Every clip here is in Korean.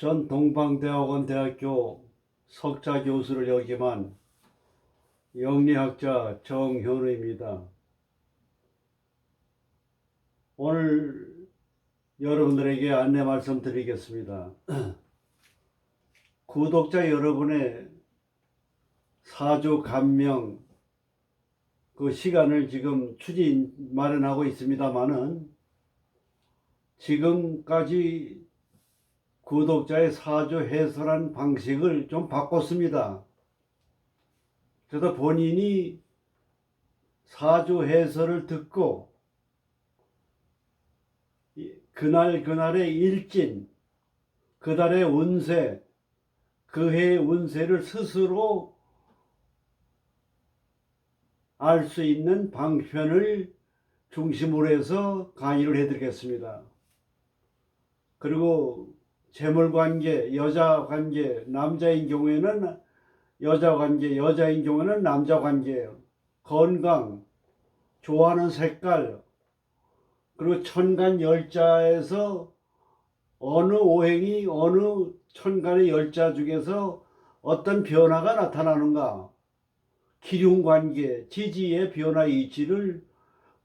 전 동방대학원 대학교 석좌 교수를 역임한 영리학자 정현우입니다. 오늘 여러분들에게 안내 말씀드리겠습니다. 구독자 여러분의 사주 감명 그 시간을 지금 마련하고 있습니다만은 지금까지 구독자의 사주 해설한 방식을 좀 바꿨습니다. 그래서 본인이 사주 해설을 듣고 그날의 일진, 그달의 운세, 그 해의 운세를 스스로 알 수 있는 방편을 중심으로 해서 강의를 해드리겠습니다. 그리고 재물관계, 여자관계, 남자인 경우에는 여자관계, 여자인 경우에는 남자관계예요. 건강, 좋아하는 색깔, 그리고 천간열자에서 어느 오행이 어느 천간의 열자 중에서 어떤 변화가 나타나는가, 기륭관계, 지지의 변화 이치를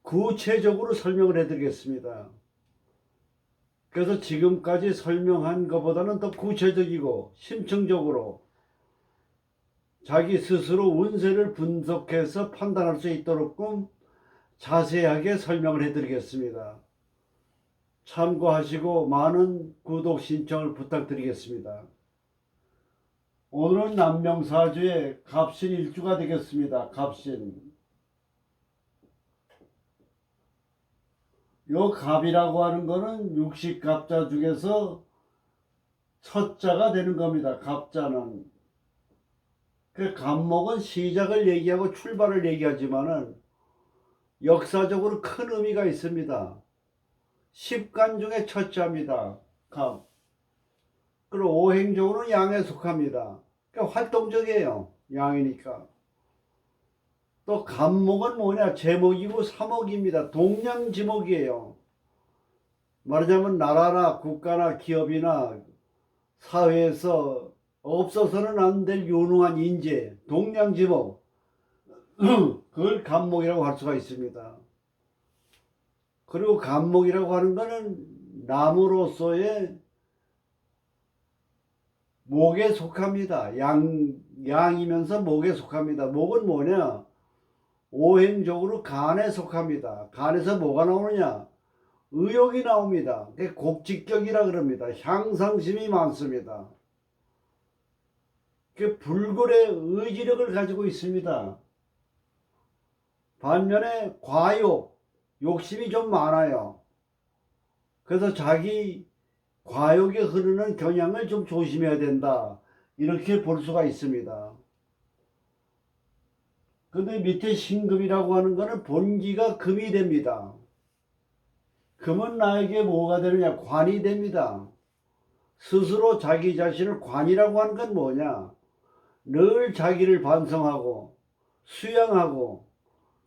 구체적으로 설명을 해드리겠습니다. 그래서 지금까지 설명한 것보다는 더 구체적이고 심층적으로 자기 스스로 운세를 분석해서 판단할 수 있도록 자세하게 설명을 해드리겠습니다. 참고하시고 많은 구독 신청을 부탁드리겠습니다. 오늘은 남명사주의 갑신일주가 되겠습니다. 갑신. 요 갑이라고 하는 거는 육식갑자 중에서 첫 자가 되는 겁니다. 갑자는. 그 갑목은 시작을 얘기하고 출발을 얘기하지만은 역사적으로 큰 의미가 있습니다. 10간 중에 첫 자입니다. 갑. 그리고 오행적으로는 양에 속합니다. 그러니까 활동적이에요. 양이니까. 또 갑목은 뭐냐? 제목이고 사목입니다. 동량지목이에요. 말하자면 나라나 국가나 기업이나 사회에서 없어서는 안 될 유능한 인재, 동량지목, 그걸 갑목이라고 할 수가 있습니다. 그리고 갑목이라고 하는 것은 나무로서의 목에 속합니다. 양이면서 목에 속합니다. 목은 뭐냐? 오행적으로 간에 속합니다. 간에서 뭐가 나오느냐? 의욕이 나옵니다. 곡직격이라 그럽니다. 향상심이 많습니다. 불굴의 의지력을 가지고 있습니다. 반면에 과욕, 욕심이 좀 많아요. 그래서 자기 과욕에 흐르는 경향을 좀 조심해야 된다. 이렇게 볼 수가 있습니다. 근데 밑에 신금이라고 하는 것은 본기가 금이 됩니다. 금은 나에게 뭐가 되느냐? 관이 됩니다. 스스로 자기 자신을 관이라고 하는 건 뭐냐? 늘 자기를 반성하고 수양하고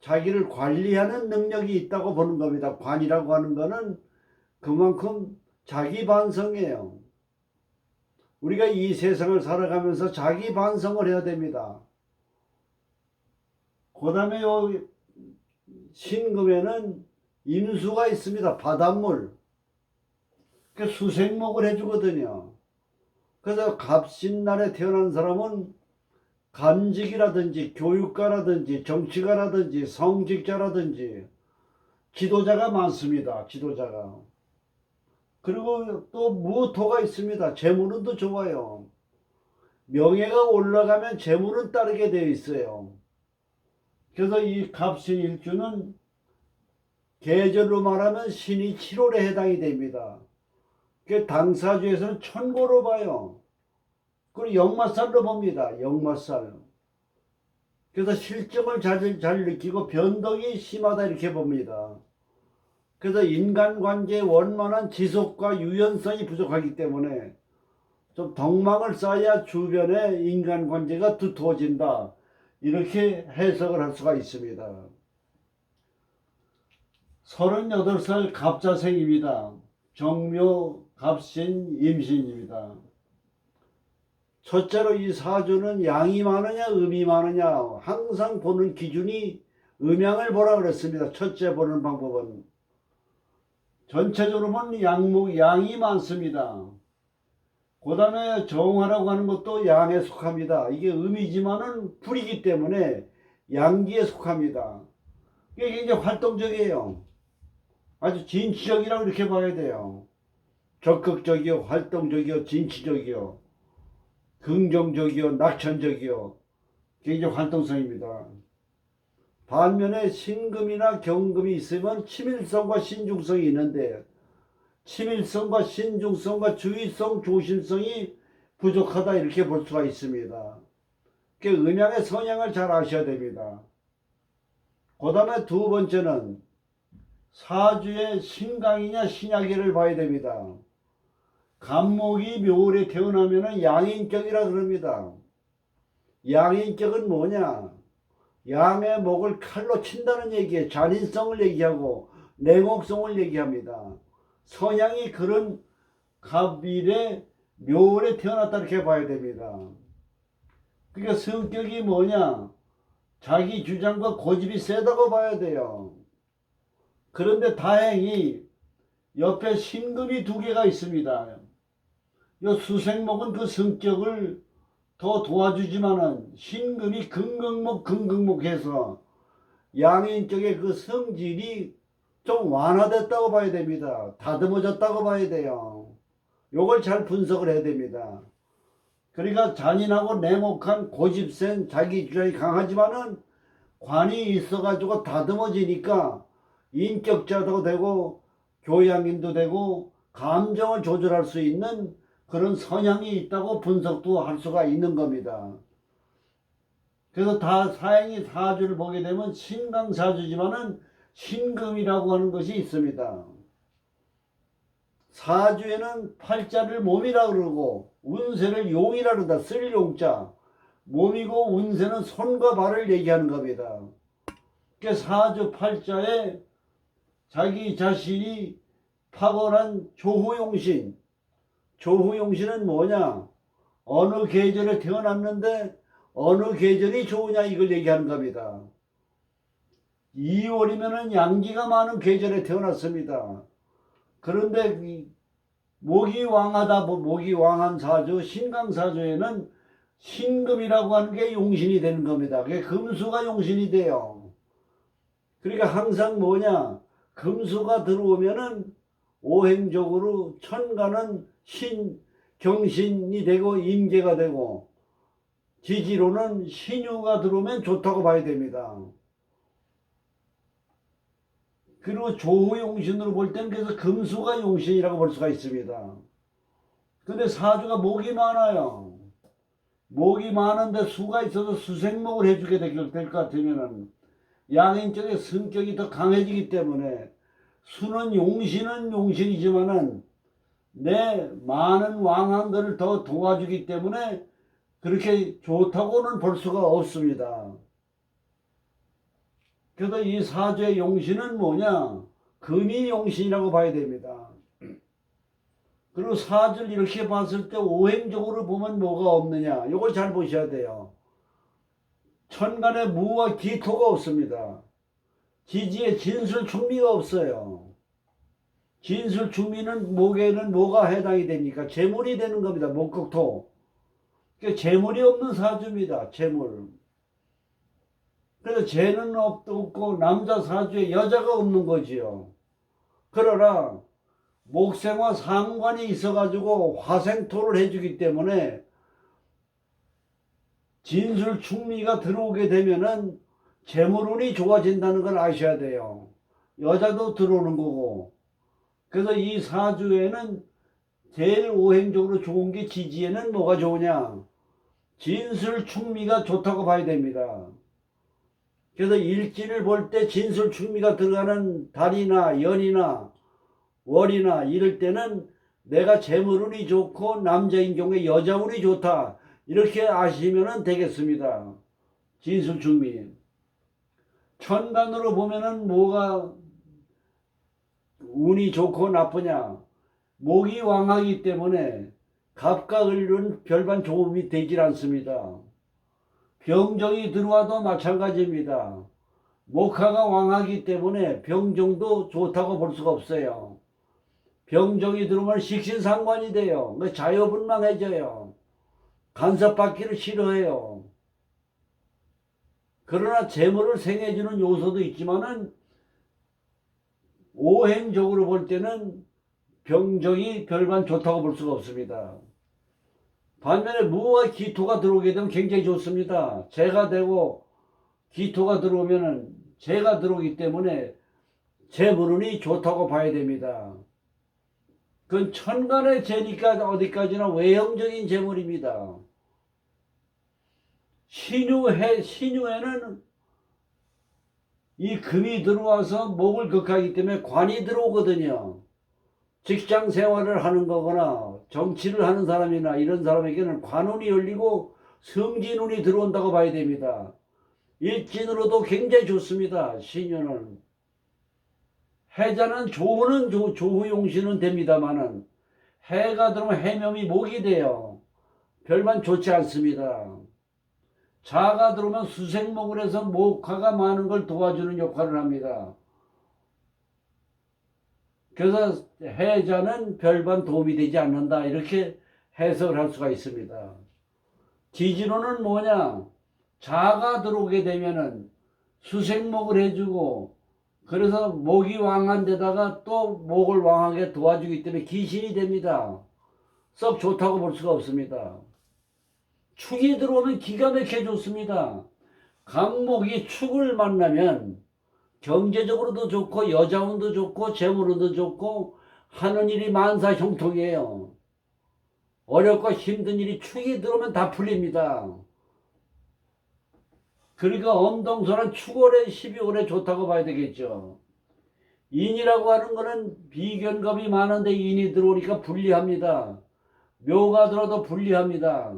자기를 관리하는 능력이 있다고 보는 겁니다. 관이라고 하는 것은 그만큼 자기 반성이에요. 우리가 이 세상을 살아가면서 자기 반성을 해야 됩니다. 그 다음에 신금에는 인수가 있습니다. 바닷물. 수생목을 해주거든요. 그래서 갑신날에 태어난 사람은 간직이라든지 교육가라든지 정치가라든지 성직자라든지 지도자가 많습니다. 지도자가. 그리고 또 무토가 있습니다. 재물운도 좋아요. 명예가 올라가면 재물은 따르게 되어 있어요. 그래서 이 갑신일주는 계절로 말하면 신이 7월에 해당이 됩니다. 그 당사주에서는 천고로 봐요. 그리고 역마살로 봅니다. 역마살. 그래서 실정을 잘 느끼고 변덕이 심하다 이렇게 봅니다. 그래서 인간관계의 원만한 지속과 유연성이 부족하기 때문에 좀 덕망을 쌓아야 주변의 인간관계가 두터워진다. 이렇게 해석을 할 수가 있습니다. 38살 갑자생입니다. 정묘 갑신 임신입니다. 첫째로 이 사주는 양이 많으냐 음이 많으냐 항상 보는 기준이 음양을 보라 그랬습니다. 첫째 보는 방법은 전체적으로 보면 양이 많습니다. 그 다음에 정화라고 하는 것도 양에 속합니다. 이게 음이지만은 불이기 때문에 양기에 속합니다. 이게 굉장히 활동적이에요. 아주 진취적이라고 이렇게 봐야 돼요. 적극적이요, 활동적이요, 진취적이요, 긍정적이요, 낙천적이요, 굉장히 활동성입니다. 반면에 신금이나 경금이 있으면 치밀성과 신중성이 있는데 치밀성과 신중성과 주의성, 조심성이 부족하다 이렇게 볼 수가 있습니다. 음양의 성향을 잘 아셔야 됩니다. 그 다음에 두 번째는 사주의 신강이냐 신약이를 봐야 됩니다. 간목이 묘월에 태어나면 양인격이라 그럽니다. 양인격은 뭐냐? 양의 목을 칼로 친다는 얘기에 잔인성을 얘기하고 냉혹성을 얘기합니다. 성향이 그런 갑일에 묘월에 태어났다 이렇게 봐야 됩니다. 그러니까 성격이 뭐냐? 자기 주장과 고집이 세다고 봐야 돼요. 그런데 다행히 옆에 신금이 두 개가 있습니다. 이 수생목은 그 성격을 더 도와주지만은 신금이 금극목해서 양인 쪽의 그 성질이 좀 완화됐다고 봐야 됩니다. 다듬어졌다고 봐야 돼요. 요걸 잘 분석을 해야 됩니다. 그러니까 잔인하고 냉혹한 고집센 자기 주장이 강하지만은 관이 있어가지고 다듬어지니까 인격자도 되고 교양인도 되고 감정을 조절할 수 있는 그런 성향이 있다고 분석도 할 수가 있는 겁니다. 그래서 다 사행이 사주를 보게 되면 신강사주지만은 신금이라고 하는 것이 있습니다. 사주에는 팔자를 몸이라 그러고 운세를 용이라 그런다. 쓸 용자. 몸이고 운세는 손과 발을 얘기하는 겁니다. 그러니까 사주 팔자에 자기 자신이 파곤한 조후용신. 조후용신은 뭐냐? 어느 계절에 태어났는데 어느 계절이 좋으냐 이걸 얘기하는 겁니다. 2월이면 양기가 많은 계절에 태어났습니다. 그런데 목이 왕하다, 목이 왕한 사주, 신강사주에는 신금이라고 하는 게 용신이 되는 겁니다. 그게 금수가 용신이 돼요. 그러니까 항상 뭐냐? 금수가 들어오면은 오행적으로 천간은 경신이 되고 임계가 되고 지지로는 신유가 들어오면 좋다고 봐야 됩니다. 그리고 조후용신으로 볼 때는 그래서 금수가 용신이라고 볼 수가 있습니다. 근데 사주가 목이 많아요. 목이 많은데 수가 있어서 수생목을 해주게 될 것 같으면은 양인 쪽의 성격이 더 강해지기 때문에 수는 용신이지만은 내 많은 왕한 것을 더 도와주기 때문에 그렇게 좋다고는 볼 수가 없습니다. 그래서 이 사주의 용신은 뭐냐? 금이 용신이라고 봐야 됩니다. 그리고 사주를 이렇게 봤을 때 오행적으로 보면 뭐가 없느냐? 이걸 잘 보셔야 돼요. 천간에 무와 기토가 없습니다. 지지에 진술충미가 없어요. 진술충미는 목에는 뭐가 해당이 됩니까? 재물이 되는 겁니다. 목극토. 그러니까 재물이 없는 사주입니다. 재물. 그래서 재는 없고 남자 사주에 여자가 없는 거지요. 그러나 목생과 상관이 있어가지고 화생토를 해주기 때문에 진술충미가 들어오게 되면은 재물운이 좋아진다는 걸 아셔야 돼요. 여자도 들어오는 거고. 그래서 이 사주에는 제일 오행적으로 좋은 게 지지에는 뭐가 좋으냐? 진술충미가 좋다고 봐야 됩니다. 그래서 일진을 볼 때 진술충미가 들어가는 달이나 연이나 월이나 이럴 때는 내가 재물운이 좋고 남자인 경우에 여자운이 좋다. 이렇게 아시면 되겠습니다. 진술충미. 천간으로 보면은 뭐가 운이 좋고 나쁘냐? 목이 왕하기 때문에 갑과 을은 별반 도움이 되질 않습니다. 병정이 들어와도 마찬가지입니다. 목화가 왕하기 때문에 병정도 좋다고 볼 수가 없어요. 병정이 들어오면 식신상관이 돼요. 자유분방해져요. 간섭받기를 싫어해요. 그러나 재물을 생해주는 요소도 있지만은 오행적으로 볼 때는 병정이 별반 좋다고 볼 수가 없습니다. 반면에 무와 기토가 들어오게 되면 굉장히 좋습니다. 재가 되고 기토가 들어오면은 재가 들어오기 때문에 재물운이 좋다고 봐야 됩니다. 그건 천간의 재니까 어디까지나 외형적인 재물입니다. 신유에는 이 금이 들어와서 목을 극하기 때문에 관이 들어오거든요. 직장 생활을 하는 거거나 정치를 하는 사람이나 이런 사람에게는 관운이 열리고 승진운이 들어온다고 봐야 됩니다. 일진으로도 굉장히 좋습니다. 신유는. 해자는 조후용신은 됩니다만은 해가 들어오면 해묘이 목이 돼요. 별반 좋지 않습니다. 자가 들어오면 수생목을 해서 목화가 많은 걸 도와주는 역할을 합니다. 그래서 해자는 별반 도움이 되지 않는다 이렇게 해석을 할 수가 있습니다. 지지로는 뭐냐? 자가 들어오게 되면은 수생목을 해주고 그래서 목이 왕한 데다가 또 목을 왕하게 도와주기 때문에 기신이 됩니다. 썩 좋다고 볼 수가 없습니다. 축이 들어오면 기가 막혀 좋습니다. 간목이 축을 만나면 경제적으로도 좋고 여자운도 좋고 재물운도 좋고 하는 일이 만사형통이에요. 어렵고 힘든 일이 축이 들어오면 다 풀립니다. 그러니까 엄동설은 축월에 12월에 좋다고 봐야 되겠죠. 인이라고 하는 거는 비견겁이 많은데 인이 들어오니까 불리합니다. 묘가 들어도 불리합니다.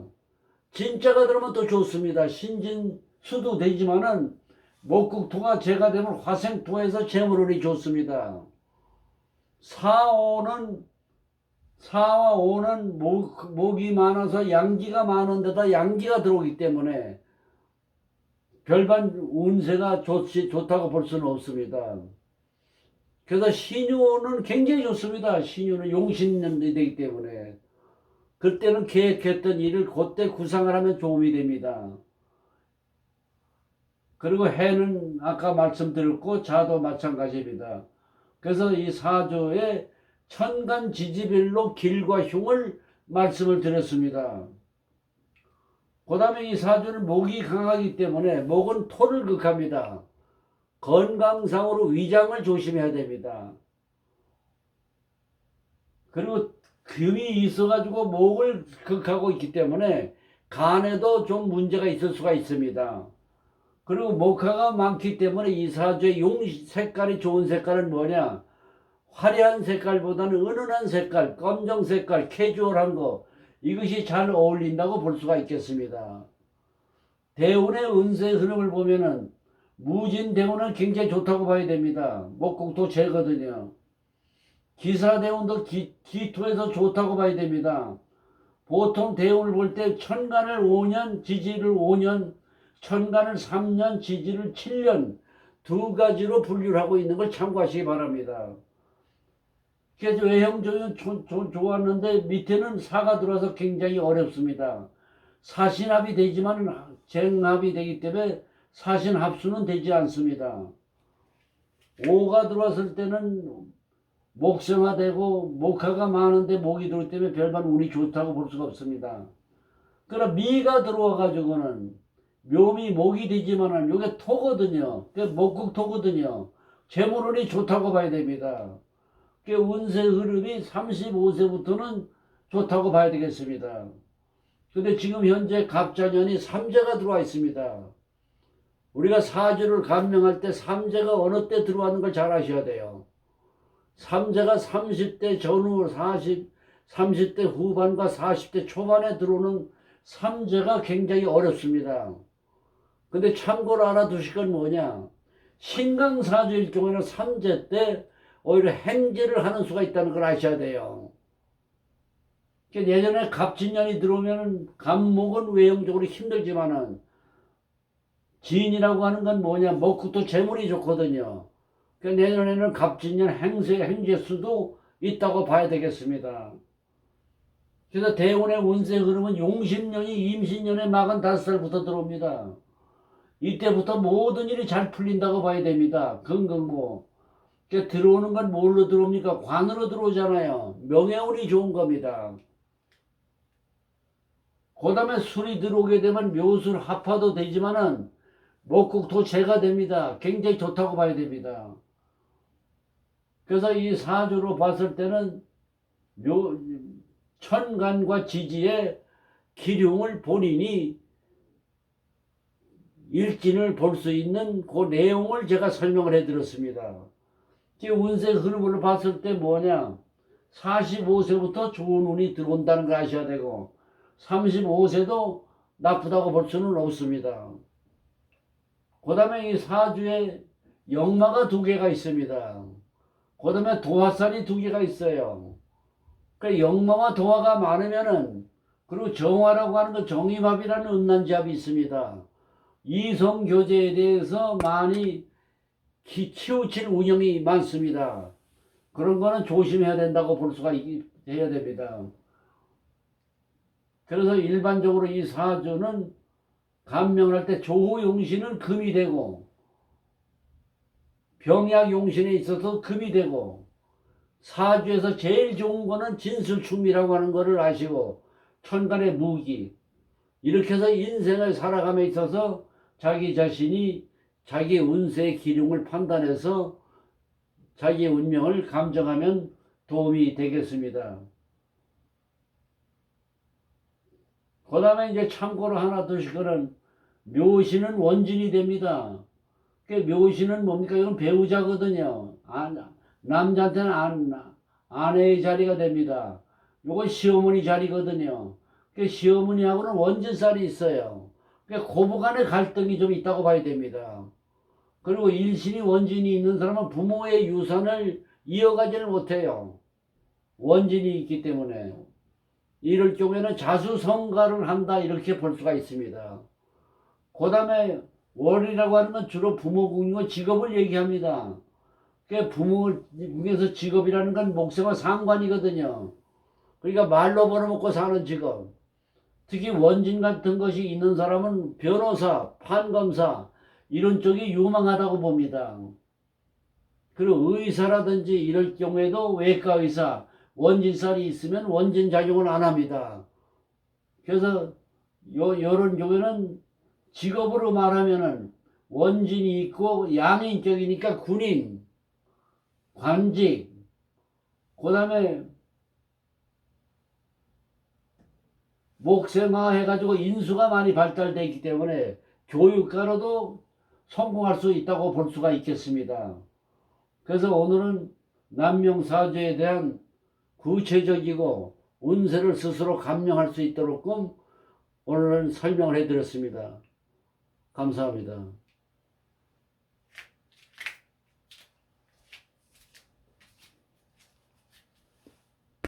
진짜가 들어오면 또 좋습니다. 신진수도 되지만은 목국토가 재가 되면 화생토에서 재물운이 좋습니다. 4와 5는 목이 많아서 양기가 많은 데다 양기가 들어오기 때문에 별반 운세가 좋다고 볼 수는 없습니다. 그래서 신유는 굉장히 좋습니다. 신유는 용신년이 되기 때문에 그때는 계획했던 일을 그때 구상을 하면 도움이 됩니다. 그리고 해는 아까 말씀드렸고 자도 마찬가지입니다. 그래서 이 사조의 천간 지지별로 길과 흉을 말씀을 드렸습니다. 그 다음에 이 사주는 목이 강하기 때문에 목은 토를 극합니다. 건강상으로 위장을 조심해야 됩니다. 그리고 금이 있어가지고 목을 극하고 있기 때문에 간에도 좀 문제가 있을 수가 있습니다. 그리고 목화가 많기 때문에 이 사주의 용 색깔이 좋은 색깔은 뭐냐? 화려한 색깔보다는 은은한 색깔, 검정 색깔, 캐주얼한 거 이것이 잘 어울린다고 볼 수가 있겠습니다. 대운의 운세 흐름을 보면은 무진대운은 굉장히 좋다고 봐야 됩니다. 목국토 재거든요. 기사대운도 기토에서 좋다고 봐야 됩니다. 보통 대운을 볼 때 천간을 5년, 지지를 5년, 천간을 3년, 지지를 7년 두 가지로 분류를 하고 있는 걸 참고하시기 바랍니다. 그래서 외형적인 좋았는데 밑에는 사가 들어와서 굉장히 어렵습니다. 사신합이 되지만 쟁합이 되기 때문에 사신합수는 되지 않습니다. 오가 들어왔을 때는 목성화되고 목화가 많은데 목이 들어오기 때문에 별반 운이 좋다고 볼 수가 없습니다. 그러나 미가 들어와 가지고는 묘미 목이 되지만은 이게 토거든요. 목국토거든요. 재물운이 좋다고 봐야 됩니다. 운세 흐름이 35세부터는 좋다고 봐야 되겠습니다. 근데 지금 현재 갑자년이 삼재가 들어와 있습니다. 우리가 사주를 감명할 때 삼재가 어느 때 들어가는 걸 잘 아셔야 돼요. 삼재가 30대 전후 30대 후반과 40대 초반에 들어오는 삼재가 굉장히 어렵습니다. 근데 참고로 알아두실 건 뭐냐? 신강사주일 경우에는 삼재 때 오히려 행제를 하는 수가 있다는 걸 아셔야 돼요. 그러니까 예전에 갑진년이 들어오면 갑목은 외형적으로 힘들지만은 진이라고 하는 건 뭐냐, 먹고 또 재물이 좋거든요. 그러니까 내년에는 갑진년 행재수도 있다고 봐야 되겠습니다. 그래서 대운의 운세 흐름은 용신년이 임신년에 45살부터 들어옵니다. 이때부터 모든 일이 잘 풀린다고 봐야 됩니다. 건강고. 그러니까 들어오는 건 뭘로 들어옵니까? 관으로 들어오잖아요. 명예운이 좋은 겁니다. 그 다음에 술이 들어오게 되면 묘술 합화도 되지만은 목국토 재가 됩니다. 굉장히 좋다고 봐야 됩니다. 그래서 이 사주로 봤을 때는 천간과 지지의 기륭을 본인이 일진을 볼 수 있는 그 내용을 제가 설명을 해드렸습니다. 운세 흐름을 봤을 때 뭐냐, 45세부터 좋은 운이 들어온다는 걸 아셔야 되고 35세도 나쁘다고 볼 수는 없습니다. 그 다음에 이 사주에 역마가 2개가 있습니다. 그 다음에 도화살이 2개가 있어요. 그러니까 역마와 도화가 많으면은, 그리고 정화라고 하는 거 정의합이라는 음란지합이 있습니다. 이성교제에 대해서 많이 치우친 운영이 많습니다. 그런 거는 조심해야 된다고 볼 수가 해야 됩니다. 그래서 일반적으로 이 사주는 감명을 할 때 조호용신은 금이 되고 병약용신에 있어서 금이 되고 사주에서 제일 좋은 거는 진술충미라고 하는 거를 아시고 천간의 무기, 이렇게 해서 인생을 살아감에 있어서 자기 자신이 자기 운세의 기륭을 판단해서 자기의 운명을 감정하면 도움이 되겠습니다. 그 다음에 이제 참고로 하나 두시거는 묘신은 원진이 됩니다. 그 묘신은 뭡니까? 이건 배우자거든요. 남자한테는 아내의 자리가 됩니다. 이건 시어머니 자리거든요. 그 시어머니하고는 원진살이 있어요. 그 고부간의 갈등이 좀 있다고 봐야 됩니다. 그리고 일신이 원진이 있는 사람은 부모의 유산을 이어가지를 못해요. 원진이 있기 때문에. 이럴 경우에는 자수성가를 한다, 이렇게 볼 수가 있습니다. 그 다음에 월이라고 하는 건 주로 부모궁이고 직업을 얘기합니다. 그 부모궁에서 직업이라는 건 목생과 상관이거든요. 그러니까 말로 벌어먹고 사는 직업. 특히 원진 같은 것이 있는 사람은 변호사, 판검사 이런 쪽이 유망하다고 봅니다. 그리고 의사라든지 이럴 경우에도 외과의사, 원진살이 있으면 원진 작용을 안 합니다. 그래서 요런 경우에는 직업으로 말하면은 원진이 있고 양인격이니까 군인, 관직, 그 다음에 목생화 해가지고 인수가 많이 발달되어 있기 때문에 교육가로도 성공할 수 있다고 볼 수가 있겠습니다. 그래서 오늘은 남명사주에 대한 구체적이고 운세를 스스로 감명할 수 있도록 오늘은 설명을 해드렸습니다. 감사합니다.